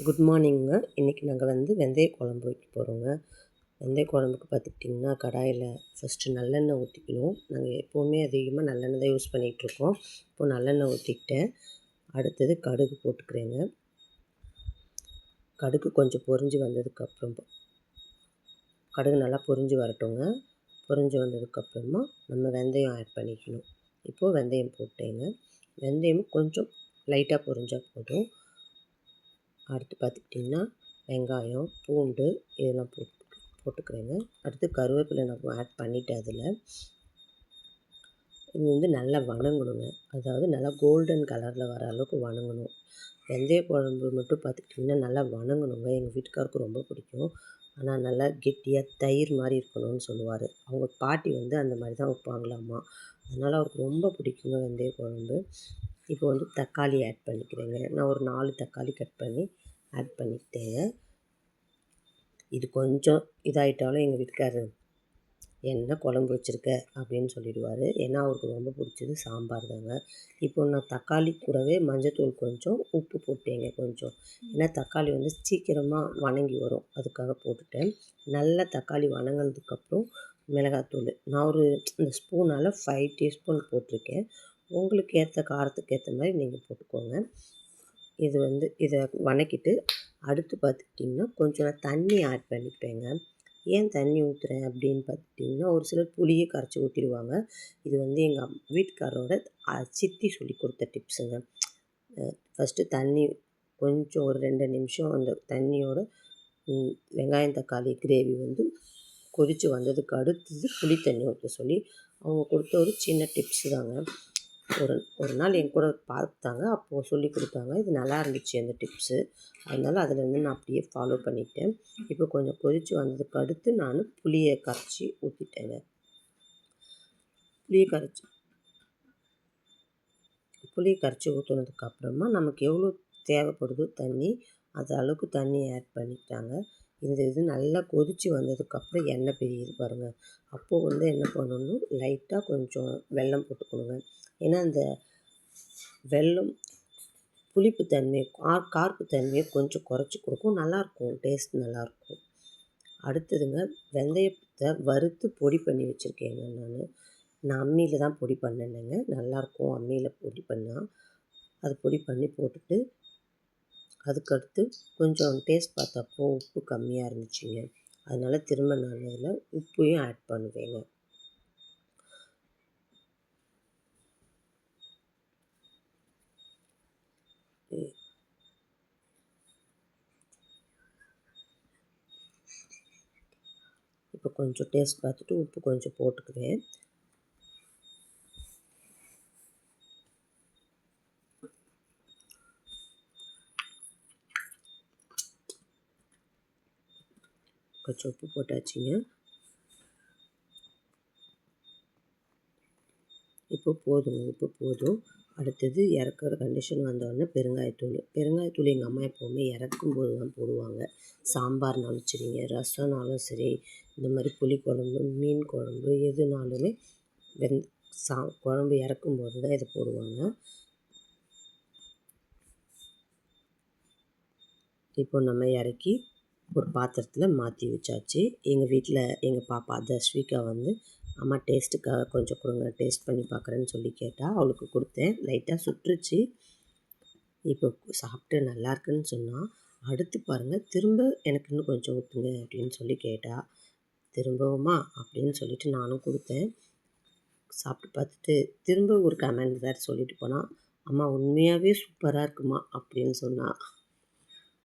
Good மார்னிங்க. இன்றைக்கி நாங்கள் வெந்தய குழம்பு வைக்க போகிறோங்க. வெந்தய குழம்புக்கு பார்த்துக்கிட்டிங்கன்னா கடாயில் ஃபஸ்ட்டு நல்லெண்ணெய் ஊற்றிக்கணும். நாங்கள் எப்போவுமே அதிகமாக நல்லெண்ணெய் தான் யூஸ் பண்ணிகிட்ருக்கோம். இப்போது நல்லெண்ணெய் ஊற்றிக்கிட்டேன். அடுத்தது கடுகு போட்டுக்கிறேங்க. கடுகு கொஞ்சம் பொரிஞ்சு வந்ததுக்கப்புறம் கடுகு நல்லா பொரிஞ்சு வரட்டுங்க. பொரிஞ்சு வந்ததுக்கப்புறமா நம்ம வெந்தயம் ஆட் பண்ணிக்கணும். இப்போது வெந்தயம் போட்டேங்க. வெந்தயமும் கொஞ்சம் லைட்டாக பொரிஞ்சால் போதும். அடுத்து பார்த்துக்கிட்டிங்கன்னா வெங்காயம், பூண்டு இதெல்லாம் போட்டுக்கிறேங்க. அடுத்து கருவேப்பிலை நான் ஆட் பண்ணிவிட்டேன். அதில் இது நல்லா வணங்கணுங்க. அதாவது நல்லா கோல்டன் கலரில் வர அளவுக்கு வணங்கணும். வெந்தய குழம்பு மட்டும் பார்த்துக்கிட்டிங்கன்னா நல்லா வணங்கணுங்க. எங்கள் வீட்டுக்காருக்கு ரொம்ப பிடிக்கும். ஆனால் நல்லா கெட்டியாக தயிர் மாதிரி இருக்கணும்னு சொல்லுவார். அவங்க பாட்டி அந்த மாதிரி தான் வைப்பாங்களாம்மா. அதனால் அவருக்கு ரொம்ப பிடிக்குங்க வெந்தய குழம்பு. இப்போ தக்காளி ஆட் பண்ணிக்கிறேங்க. நான் ஒரு 4 தக்காளி கட் பண்ணி ஆட் பண்ணிக்கிட்டேங்க. இது கொஞ்சம் இதாகிட்டாலும் எங்கள் வீட்டுக்காரர் என்ன குழம்பு வச்சுருக்க அப்படின்னு சொல்லிடுவார். ஏன்னா அவருக்கு ரொம்ப பிடிச்சது சாம்பார் தாங்க. இப்போ நான் தக்காளி கூடவே மஞ்சத்தூள் கொஞ்சம் உப்பு போட்டேங்க கொஞ்சம். ஏன்னா தக்காளி சீக்கிரமாக வணங்கி வரும், அதுக்காக போட்டுட்டேன். நல்லா தக்காளி வணங்கினதுக்கப்புறம் மிளகாத்தூள் நான் ஒரு இந்த ஸ்பூனால் 5 டீஸ்பூன் போட்டிருக்கேன். உங்களுக்கு ஏற்ற காரத்துக்கு ஏற்ற மாதிரி நீங்கள் போட்டுக்கோங்க. இது இதை வணக்கிட்டு அடுத்து பார்த்துக்கிட்டிங்கன்னா கொஞ்சம் நான் தண்ணி ஆட் பண்ணிப்பேங்க. ஏன் தண்ணி ஊற்றுறேன் அப்படின்னு பார்த்துக்கிட்டிங்கன்னா, ஒரு சிலர் புளியை கரைச்சி ஊற்றிடுவாங்க. இது எங்கள் வீட்டுக்காரரோட சித்தி சொல்லி கொடுத்த டிப்ஸுங்க. ஃபஸ்ட்டு தண்ணி கொஞ்சம் ஒரு 2 நிமிஷம் அந்த தண்ணியோட வெங்காயம் தக்காளி கிரேவி கொதித்து வந்ததுக்கு அடுத்தது புளி தண்ணி ஊற்ற சொல்லி அவங்க கொடுத்த ஒரு சின்ன டிப்ஸு தாங்க. ஒரு நாள் என் கூட பார்த்தாங்க, அப்போது சொல்லி கொடுத்தாங்க. இது நல்லா இருந்துச்சு அந்த டிப்ஸு. அதனால் அதிலேருந்து நான் அப்படியே ஃபாலோ பண்ணிட்டேன். இப்போ கொஞ்சம் கொதித்து வந்ததுக்கு அடுத்து நான் புளியை கரைச்சி ஊற்றிட்டேங்க. புளியை கரைச்சி ஊற்றுனதுக்கப்புறமா நமக்கு எவ்வளோ தேவைப்படுதோ தண்ணி, அது அளவுக்கு தண்ணி ஆட் பண்ணிட்டாங்க. இது நல்லா கொதித்து வந்ததுக்கப்புறம் எண்ணெய் பிரியுது பாருங்கள். அப்போது என்ன பண்ணணும், லைட்டாக கொஞ்சம் வெல்லம் போட்டுக்கணுங்க. ஏன்னா அந்த வெல்லம் புளிப்பு தன்மை கார்ப்பு தன்மையை கொஞ்சம் குறைச்சி கொடுக்கும். நல்லாயிருக்கும், டேஸ்ட் நல்லாயிருக்கும். அடுத்ததுங்க வெந்தயத்தை வறுத்து பொடி பண்ணி வச்சுருக்கேங்க. நான் அம்மியில் தான் பொடி பண்ணேனுங்க. நல்லாயிருக்கும் அம்மியில் பொடி பண்ணால். அது பொடி பண்ணி போட்டுட்டு அதுக்கடுத்து கொஞ்சம் டேஸ்ட் பார்த்தப்போ உப்பு கம்மியாக இருந்துச்சுங்க. அதனால் திரும்ப நான் அதில் உப்பையும் ஆட் பண்ணுவேங்க. இப்போ கொஞ்சம் டேஸ்ட் பார்த்துட்டு உப்பு கொஞ்சம் போட்டுக்குவேன். கொஞ்சம் உப்பு போட்டாச்சுங்க. இப்போ போதுங்க, உப்பு போதும். அடுத்தது இறக்குற கண்டிஷன் வந்தோடனே பெருங்காயத்தூள் எங்கள் அம்மா எப்போவுமே இறக்கும்போது தான் போடுவாங்க. சாம்பார்னாலும் சரிங்க, ரசம்னாலும் சரி, இந்த மாதிரி புளிக்குழம்பு, மீன் குழம்பு எதுனாலுமே குழம்பு இறக்கும்போது தான் இதை போடுவாங்க. இப்போ நம்ம இறக்கி ஒரு பாத்திரத்தில் மாற்றி வச்சாச்சு. எங்கள் வீட்டில் எங்கள் பாப்பா தஸ்விகா அம்மா டேஸ்ட்டுக்காக கொஞ்சம் கொடுங்க, டேஸ்ட் பண்ணி பார்க்குறேன்னு சொல்லி கேட்டால். அவளுக்கு கொடுத்தேன். லைட்டாக சுட்டுருச்சு. இப்போ சாப்பிட்டு நல்லாயிருக்குன்னு சொன்னால், அடுத்து பாருங்கள் திரும்ப எனக்கு இன்னும் கொஞ்சம் ஊற்றுங்க அப்படின்னு சொல்லி கேட்டால். திரும்பவுமா அப்படின்னு சொல்லிவிட்டு நானும் கொடுத்தேன். சாப்பிட்டு பார்த்துட்டு திரும்ப ஒரு கமெண்ட் வேறு சொல்லிட்டு போனால், அம்மா உண்மையாகவே சூப்பராக இருக்குமா அப்படின்னு சொன்னால்.